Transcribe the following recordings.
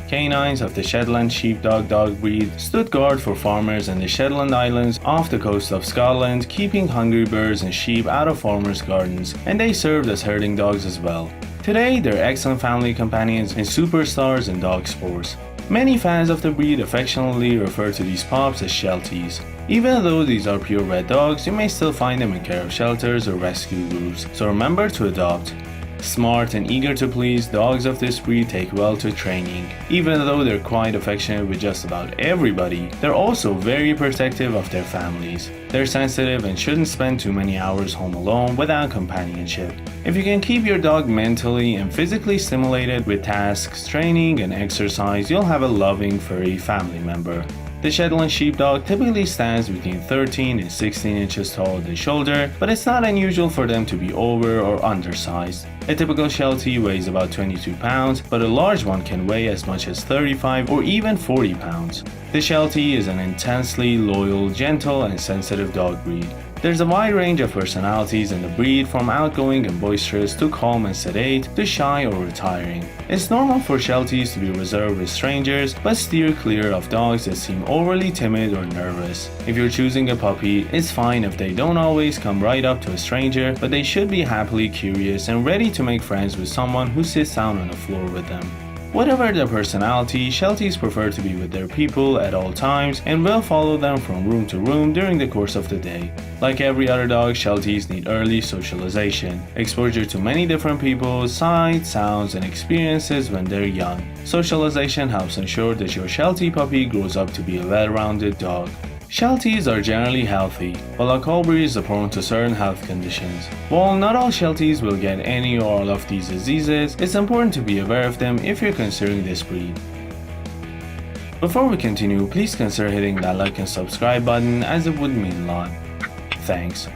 Canines of the Shetland Sheepdog dog breed stood guard for farmers in the Shetland Islands off the coast of Scotland, keeping hungry birds and sheep out of farmers' gardens, and they served as herding dogs as well. Today, they're excellent family companions and superstars in dog sports. Many fans of the breed affectionately refer to these pups as Shelties. Even though these are purebred dogs, you may still find them in care of shelters or rescue groups, so remember to adopt. Smart and eager to please, dogs of this breed take well to training. Even though they're quite affectionate with just about everybody, they're also very protective of their families. They're sensitive and shouldn't spend too many hours home alone without companionship. If you can keep your dog mentally and physically stimulated with tasks, training, and exercise, you'll have a loving, furry family member. The Shetland Sheepdog typically stands between 13 and 16 inches tall at the shoulder, but it's not unusual for them to be over or undersized. A typical Sheltie weighs about 22 pounds, but a large one can weigh as much as 35 or even 40 pounds. The Sheltie is an intensely loyal, gentle, and sensitive dog breed. There's a wide range of personalities in the breed, from outgoing and boisterous to calm and sedate to shy or retiring. It's normal for Shelties to be reserved with strangers, but steer clear of dogs that seem overly timid or nervous. If you're choosing a puppy, it's fine if they don't always come right up to a stranger, but they should be happily curious and ready to make friends with someone who sits down on the floor with them. Whatever their personality, Shelties prefer to be with their people at all times and will follow them from room to room during the course of the day. Like every other dog, Shelties need early socialization, exposure to many different people, sights, sounds, and experiences when they're young. Socialization helps ensure that your Sheltie puppy grows up to be a well-rounded dog. Shelties are generally healthy, while our Colbries are prone to certain health conditions. While not all Shelties will get any or all of these diseases, it's important to be aware of them if you're considering this breed. Before we continue, please consider hitting that like and subscribe button, as it would mean a lot. Thanks.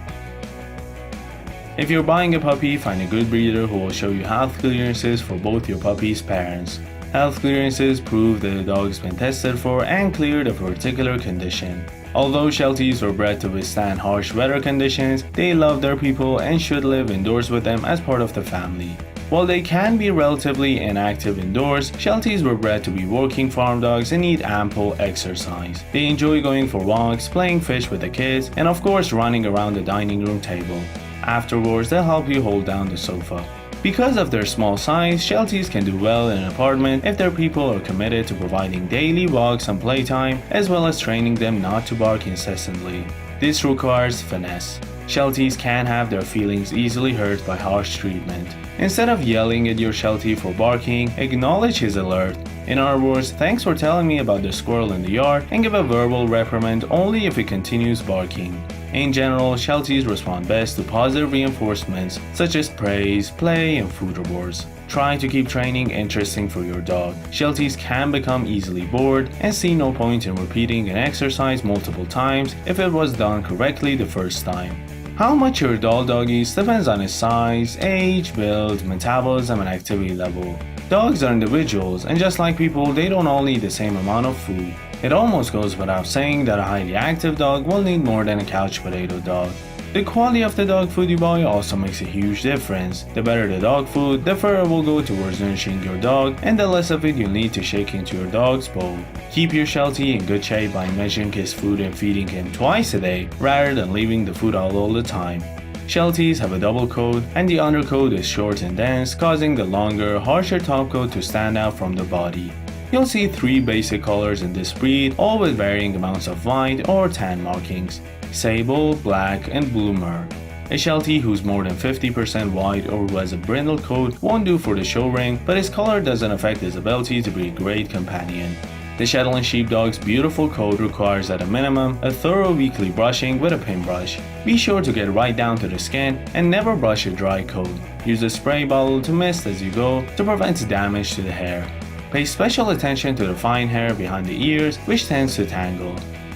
If you're buying a puppy, find a good breeder who will show you health clearances for both your puppy's parents. Health clearances prove that the dog's been tested for and cleared of a particular condition. Although Shelties were bred to withstand harsh weather conditions, they love their people and should live indoors with them as part of the family. While they can be relatively inactive indoors, Shelties were bred to be working farm dogs and need ample exercise. They enjoy going for walks, playing fish with the kids, and of course running around the dining room table. Afterwards, they'll help you hold down the sofa. Because of their small size, Shelties can do well in an apartment if their people are committed to providing daily walks and playtime, as well as training them not to bark incessantly. This requires finesse. Shelties can have their feelings easily hurt by harsh treatment. Instead of yelling at your Sheltie for barking, acknowledge his alert. In other words, thanks for telling me about the squirrel in the yard, and give a verbal reprimand only if it continues barking. In general, Shelties respond best to positive reinforcements such as praise, play, and food rewards. Try to keep training interesting for your dog. Shelties can become easily bored and see no point in repeating an exercise multiple times if it was done correctly the first time. How much your dog eats depends on his size, age, build, metabolism, and activity level. Dogs are individuals, and just like people, they don't all need the same amount of food. It almost goes without saying that a highly active dog will need more than a couch potato dog. The quality of the dog food you buy also makes a huge difference. The better the dog food, the further it will go towards nourishing your dog, and the less of it you'll need to shake into your dog's bowl. Keep your Sheltie in good shape by measuring his food and feeding him twice a day, rather than leaving the food out all the time. Shelties have a double coat, and the undercoat is short and dense, causing the longer, harsher top coat to stand out from the body. You'll see 3 basic colors in this breed, all with varying amounts of white or tan markings: sable, black, and blue mer. A Sheltie who's more than 50% white or who has a brindle coat won't do for the show ring, but his color doesn't affect his ability to be a great companion. The Shetland Sheepdog's beautiful coat requires at a minimum a thorough weekly brushing with a pin brush. Be sure to get right down to the skin and never brush a dry coat. Use a spray bottle to mist as you go to prevent damage to the hair. Pay special attention to the fine hair behind the ears, which tends to tangle.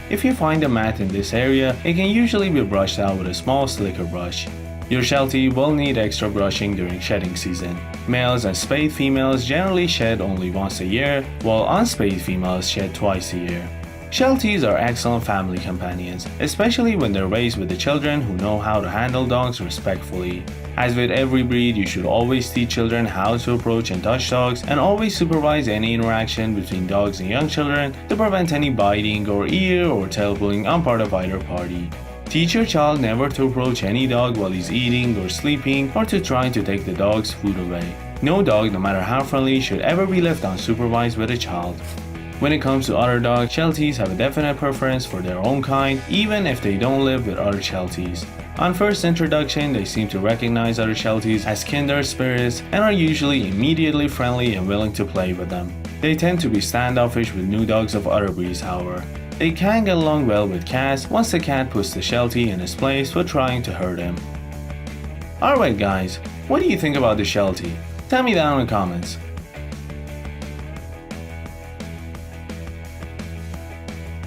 If you find a mat in this area, it can usually be brushed out with a small slicker brush. Your Sheltie will need extra brushing during shedding season. Males and spayed females generally shed only once a year, while unspayed females shed twice a year. Shelties are excellent family companions, especially when they're raised with the children who know how to handle dogs respectfully. As with every breed, you should always teach children how to approach and touch dogs, and always supervise any interaction between dogs and young children to prevent any biting or ear or tail pulling on part of either party. Teach your child never to approach any dog while he's eating or sleeping, or to try to take the dog's food away. No dog, no matter how friendly, should ever be left unsupervised with a child. When it comes to other dogs, Shelties have a definite preference for their own kind, even if they don't live with other Shelties. On first introduction, they seem to recognize other Shelties as kindred spirits and are usually immediately friendly and willing to play with them. They tend to be standoffish with new dogs of other breeds, however. They can get along well with cats once the cat puts the Sheltie in his place for trying to hurt him. Alright guys, what do you think about the Sheltie? Tell me down in the comments.